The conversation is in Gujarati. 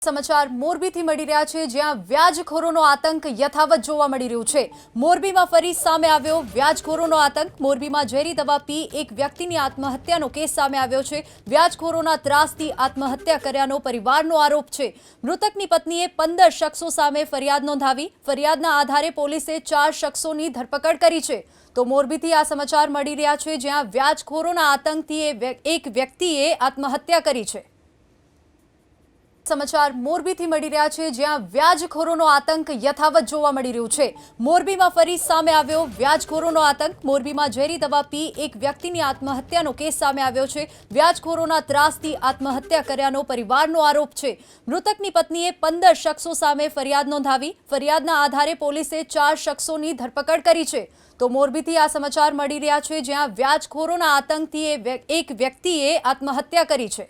સમાચાર મોરબીથી મળી રહ્યા છે, જ્યાં વ્યાજખોરોનો આતંક યથાવત જોવા મળી રહ્યું છે। મોરબીમાં ફરી સામે આવ્યો વ્યાજખોરોનો આતંક। મોરબીમાં ઝેરી દવા પી એક વ્યક્તિની આત્મહત્યાનો કેસ સામે આવ્યો છે। વ્યાજખોરોના ત્રાસથી આત્મહત્યા કર્યાનો પરિવારનો આરોપ છે। મૃતકની પત્નીએ 15 શખ્સો સામે ફરિયાદ નોંધાવી। ફરિયાદના આધારે પોલીસે 4 શખ્સોની ધરપકડ કરી છે। તો મોરબીથી આ સમાચાર મળી રહ્યા છે, જ્યાં વ્યાજખોરોના આતંકથી એક વ્યક્તિએ આત્મહત્યા કરી છે। સમાચાર મોરબીથી મળી રહ્યા છે, જ્યાં વ્યાજખોરોનો આતંક યથાવત જોવા મળી રહ્યું છે। મોરબીમાં ફરી સામે આવ્યો વ્યાજખોરોનો આતંક। મોરબીમાં ઝેરી દવા પી એક વ્યક્તિની આત્મહત્યાનો કેસ સામે આવ્યો છે। વ્યાજખોરોના ત્રાસથી આત્મહત્યા કર્યાનો પરિવારનો આરોપ છે। મૃતકની પત્નીએ 15 શખ્સો સામે ફરિયાદ નોંધાવી। ફરિયાદના આધારે પોલીસે 4 શખ્સોની ધરપકડ કરી છે। તો મોરબીથી આ સમાચાર મળી રહ્યા છે, જ્યાં વ્યાજખોરોના આતંકથી એક વ્યક્તિએ આત્મહત્યા કરી છે।